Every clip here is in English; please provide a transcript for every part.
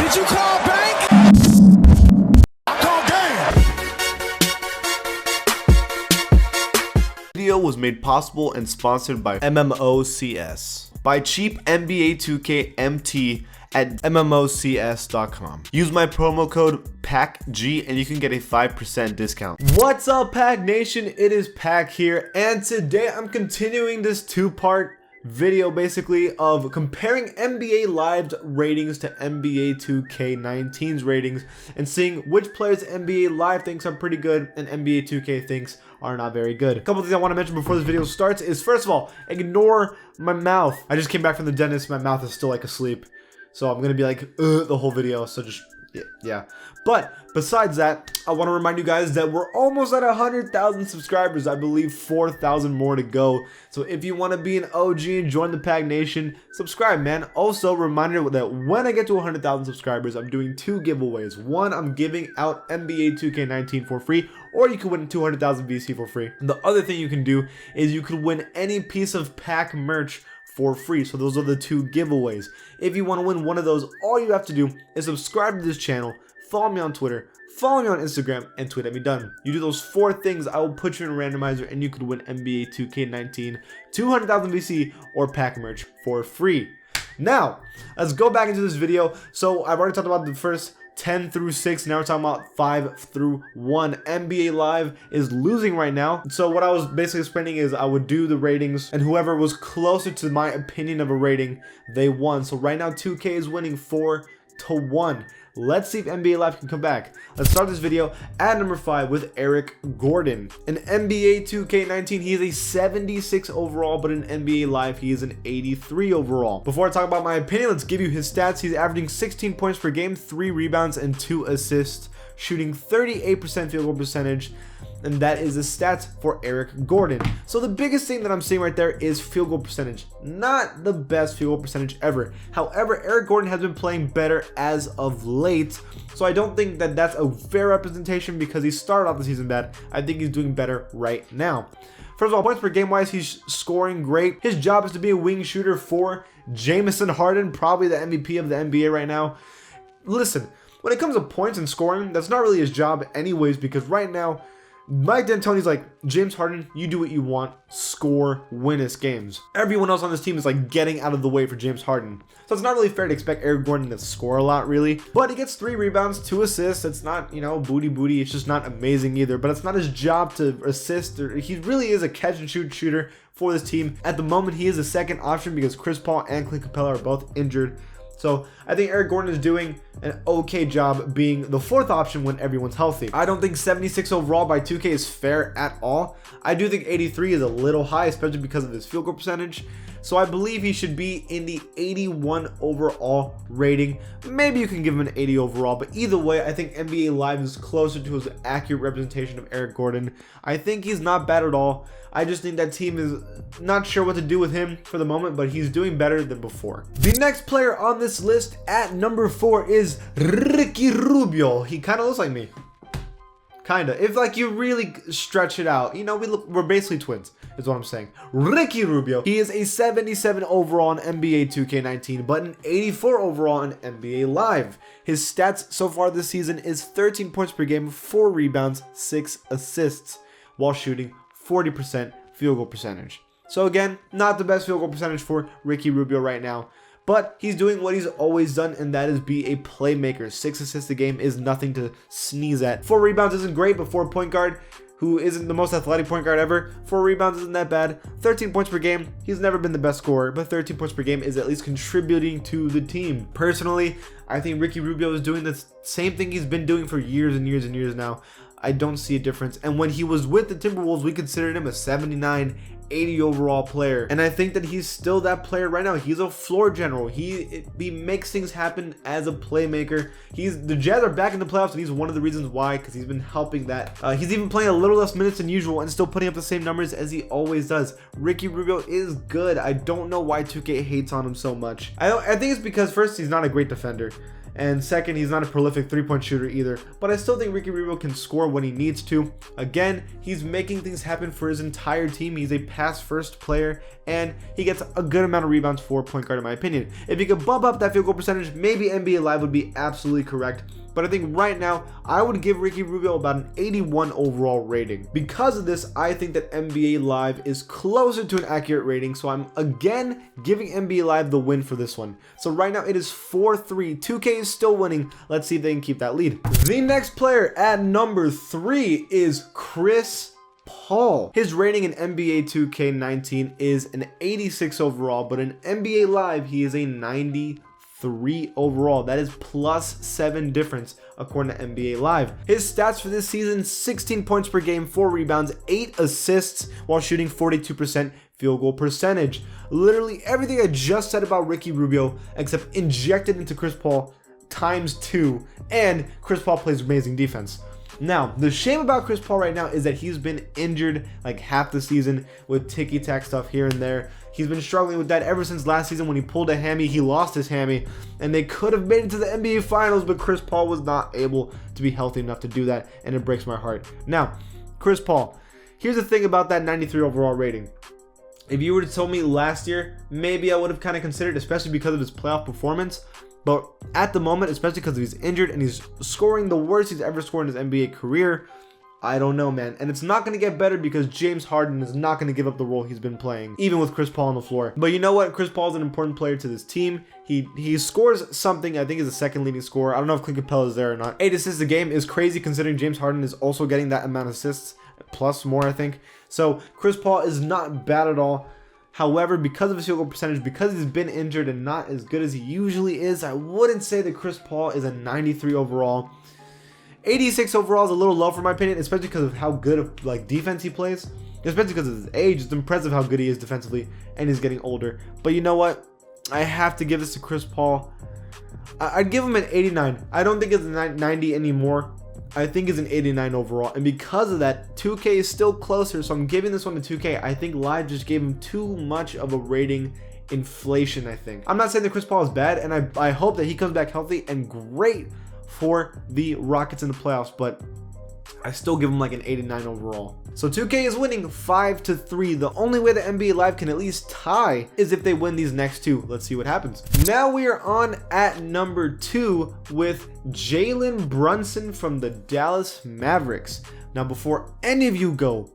Did you call bank? I call game. Video was made possible and sponsored by MMOCS. Buy cheap NBA 2K MT at MMOCS.com. Use my promo code PACG and you can get a 5% discount. What's up, Pack Nation? It is Pack here, and today I'm continuing this two-part video basically of comparing NBA Live's ratings to NBA 2K19's ratings and seeing which players NBA Live thinks are pretty good and NBA 2K thinks are not very good. A couple things I want to mention before this video starts is, first of all, ignore my mouth. I just came back from the dentist. My mouth is still like asleep, so I'm gonna be like the whole video, so just yeah. But besides that, I want to remind you guys that we're almost at 100,000 subscribers. I believe 4,000 more to go. So if you want to be an OG and join the Pack Nation, subscribe, man. Also, reminder that when I get to 100,000 subscribers, I'm doing two giveaways. One, I'm giving out NBA 2K19 for free, or you can win 200,000 VC for free. And the other thing you can do is you can win any piece of Pack merch for free. So those are the two giveaways. If you want to win one of those, all you have to do is subscribe to this channel, follow me on Twitter, follow me on Instagram, and tweet at me. Done. You do those 4 things, I will put you in a randomizer and you could win NBA 2K19, 200,000 VC, or Pack merch for free. Now, let's go back into this video. So I've already talked about the first 10 through 6. Now we're talking about 5 through 1. NBA Live is losing right now. So what I was basically explaining is I would do the ratings, and whoever was closer to my opinion of a rating, they won. So right now 2K is winning 4-1. Let's see if NBA Live can come back. Let's start this video at number 5 with Eric Gordon. In NBA 2K19, he is a 76 overall, but in NBA Live, he is an 83 overall. Before I talk about my opinion, let's give you his stats. He's averaging 16 points per game, 3 rebounds, and 2 assists, shooting 38% field goal percentage. And that is the stats for Eric Gordon. So the biggest thing that I'm seeing right there is field goal percentage. Not the best field goal percentage ever. However, Eric Gordon has been playing better as of late. So I don't think that that's a fair representation because he started off the season bad. I think he's doing better right now. First of all, points per game wise, he's scoring great. His job is to be a wing shooter for Jameson Harden, probably the MVP of the NBA right now. Listen, when it comes to points and scoring, that's not really his job anyways, because right now, Mike D'Antoni's like, James Harden, you do what you want, score, win us games. Everyone else on this team is like getting out of the way for James Harden. So it's not really fair to expect Eric Gordon to score a lot, really. But he gets 3 rebounds, 2 assists. It's not, you know, booty. It's just not amazing either. But it's not his job to assist. He really is a catch and shoot shooter for this team. At the moment, he is a second option because Chris Paul and Clint Capella are both injured. So I think Eric Gordon is doing an okay job being the 4th option when everyone's healthy. I don't think 76 overall by 2K is fair at all. I do think 83 is a little high, especially because of his field goal percentage. So I believe he should be in the 81 overall rating. Maybe you can give him an 80 overall, but either way, I think NBA Live is closer to his accurate representation of Eric Gordon. I think he's not bad at all. I just think that team is not sure what to do with him for the moment, but he's doing better than before. The next player on this list at number 4 is Ricky Rubio. He kind of looks like me. Kinda. If like you really stretch it out, you know, we're basically twins, is what I'm saying. Ricky Rubio. He is a 77 overall in NBA 2K19, but an 84 overall in NBA Live. His stats so far this season is 13 points per game, 4 rebounds, 6 assists, while shooting 40% field goal percentage. So again, not the best field goal percentage for Ricky Rubio right now, but he's doing what he's always done, and that is be a playmaker. 6 assists a game is nothing to sneeze at. 4 rebounds isn't great, but for a point guard who isn't the most athletic point guard ever, 4 rebounds isn't that bad. 13 points per game, he's never been the best scorer, but 13 points per game is at least contributing to the team. Personally, I think Ricky Rubio is doing the same thing he's been doing for years and years and years now. I don't see a difference. And when he was with the Timberwolves, we considered him a 79, 80 overall player. And I think that he's still that player right now. He's a floor general. He makes things happen as a playmaker. The Jazz are back in the playoffs, and he's one of the reasons why, because he's been helping that. He's even playing a little less minutes than usual and still putting up the same numbers as he always does. Ricky Rubio is good. I don't know why 2K hates on him so much. I think it's because first, he's not a great defender. And second, he's not a prolific three-point shooter either, but I still think Ricky Rubio can score when he needs to. Again, he's making things happen for his entire team. He's a pass-first player, and he gets a good amount of rebounds for point guard in my opinion. If he could bump up that field goal percentage, maybe NBA Live would be absolutely correct. But I think right now, I would give Ricky Rubio about an 81 overall rating. Because of this, I think that NBA Live is closer to an accurate rating, so I'm again giving NBA Live the win for this one. So right now, it is 4-3. 2K is still winning. Let's see if they can keep that lead. The next player at number 3 is Chris Paul. His rating in NBA 2K19 is an 86 overall, but in NBA Live, he is a 93 overall. That is +7 difference according to NBA Live. His stats for this season: 16 points per game, 4 rebounds, 8 assists while shooting 42% field goal percentage. Literally everything I just said about Ricky Rubio except injected into Chris Paul ×2, and Chris Paul plays amazing defense. Now, the shame about Chris Paul right now is that he's been injured like half the season with ticky-tack stuff here and there. He's been struggling with that ever since last season when he pulled a hammy. He lost his hammy, and they could have made it to the NBA Finals, but Chris Paul was not able to be healthy enough to do that, and it breaks my heart. Now, Chris Paul, here's the thing about that 93 overall rating. If you were to tell me last year, maybe I would have kind of considered, especially because of his playoff performance. But at the moment, especially because he's injured and he's scoring the worst he's ever scored in his NBA career, I don't know, man. And it's not going to get better because James Harden is not going to give up the role he's been playing, even with Chris Paul on the floor. But you know what? Chris Paul is an important player to this team. He scores something, I think, is the second leading scorer. I don't know if Clint Capella is there or not. 8 assists a game is crazy considering James Harden is also getting that amount of assists, plus more, I think. So Chris Paul is not bad at all. However, because of his field goal percentage, because he's been injured and not as good as he usually is, I wouldn't say that Chris Paul is a 93 overall. 86 overall is a little low for my opinion, especially because of how good of defense he plays. Especially because of his age. It's impressive how good he is defensively, and he's getting older. But you know what? I have to give this to Chris Paul. I'd give him an 89. I don't think it's a 90 anymore. I think it's an 89 overall, and because of that, 2K is still closer, so I'm giving this one to 2K. I think Live just gave him too much of a rating inflation, I think. I'm not saying that Chris Paul is bad, and I hope that he comes back healthy and great for the Rockets in the playoffs, but I still give him like an 89 overall. So 2K is winning 5-3. The only way the NBA Live can at least tie is if they win these next two. Let's see what happens. Now we are on at number 2 with Jalen Brunson from the Dallas Mavericks. Now before any of you go,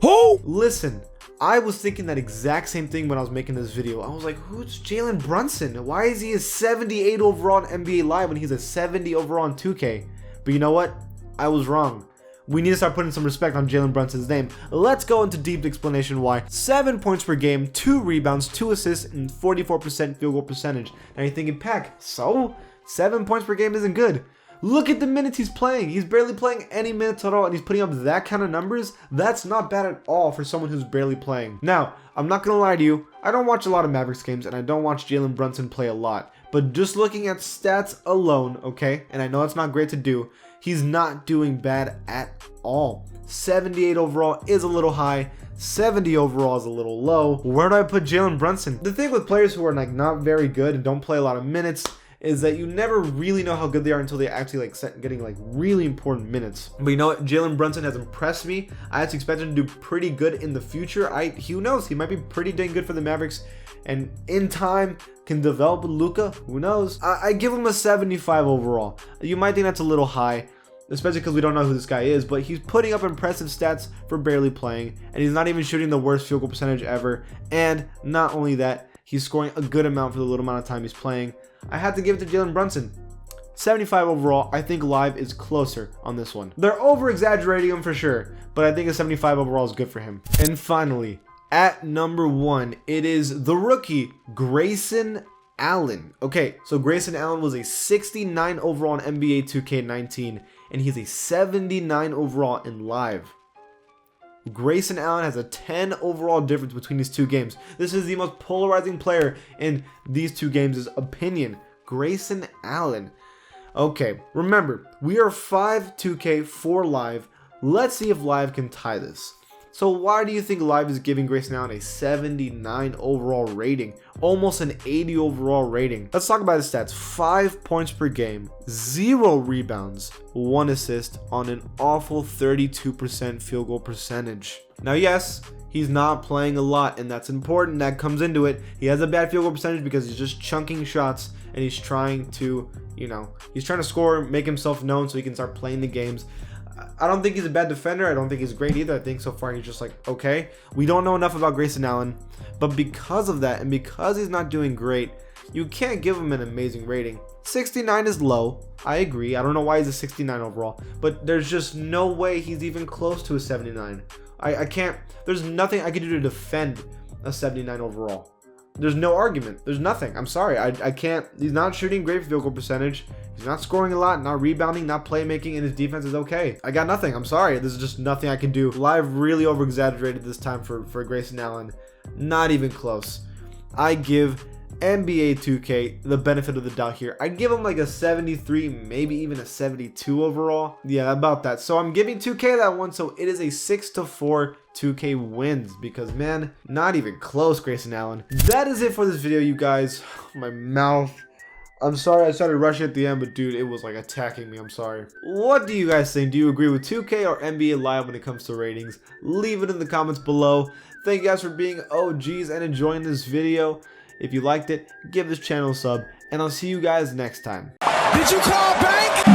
who? Listen, I was thinking that exact same thing when I was making this video. I was like, who's Jalen Brunson? Why is he a 78 overall on NBA Live when he's a 70 overall on 2K? But you know what? I was wrong. We need to start putting some respect on Jalen Brunson's name. Let's go into deep explanation why. 7 points per game, 2 rebounds, 2 assists, and 44% field goal percentage. Now you're thinking, Pack, so 7 points per game isn't good. Look at the minutes he's playing. He's barely playing any minutes at all, and he's putting up that kind of numbers. That's not bad at all for someone who's barely playing. Now, I'm not gonna lie to you. I don't watch a lot of Mavericks games, and I don't watch Jalen Brunson play a lot. But just looking at stats alone, okay, and I know it's not great to do, he's not doing bad at all. 78 overall is a little high. 70 overall is a little low. Where do I put Jalen Brunson? The thing with players who are not very good and don't play a lot of minutes is that you never really know how good they are until they actually getting really important minutes. But you know what? Jalen Brunson has impressed me. I actually expect him to do pretty good in the future. Who knows? He might be pretty dang good for the Mavericks, and in time can develop with Luka. Who knows? I give him a 75 overall. You might think that's a little high, especially because we don't know who this guy is, but he's putting up impressive stats for barely playing, and he's not even shooting the worst field goal percentage ever. And not only that, he's scoring a good amount for the little amount of time he's playing. I had to give it to Jalen Brunson. 75 overall. I think Live is closer on this one. They're over-exaggerating him for sure, but I think a 75 overall is good for him. And finally, at number 1, it is the rookie, Grayson Allen. Okay, so Grayson Allen was a 69 overall in NBA 2K19, and he's a 79 overall in Live. Grayson Allen has a 10 overall difference between these two games. This is the most polarizing player in these two games' opinion. Grayson Allen. Okay, remember, we are 5 2K, 4 Live. Let's see if Live can tie this. So why do you think Live is giving Grayson Allen a 79 overall rating? Almost an 80 overall rating. Let's talk about his stats. 5 points per game, 0 rebounds, 1 assist on an awful 32% field goal percentage. Now yes, he's not playing a lot, and that's important. That comes into it. He has a bad field goal percentage because he's just chunking shots, and he's trying to, he's trying to score, make himself known so he can start playing the games. I don't think he's a bad defender. I don't think he's great either. I think so far he's just like, okay. We don't know enough about Grayson Allen, but because of that and because he's not doing great, you can't give him an amazing rating. 69 is low. I agree. I don't know why he's a 69 overall, but there's just no way he's even close to a 79. I can't, there's nothing I can do to defend a 79 overall. There's no argument. There's nothing. I'm sorry. I can't. He's not shooting great field goal percentage. He's not scoring a lot, not rebounding, not playmaking, and his defense is okay. I got nothing. I'm sorry. There's just nothing I can do. Live really over-exaggerated this time for Grayson Allen. Not even close. I give NBA 2K the benefit of the doubt here. I'd give him like a 73, maybe even a 72 overall. Yeah, about that. So I'm giving 2K that one. So it is a 6-4 2K wins because, man, not even close, Grayson Allen. That is it for this video, you guys. My mouth. I'm sorry I started rushing at the end, but dude, it was like attacking me. I'm sorry. What do you guys think? Do you agree with 2K or NBA Live when it comes to ratings? Leave it in the comments below. Thank you guys for being OGs and enjoying this video. If you liked it, give this channel a sub, and I'll see you guys next time. Did you call bank?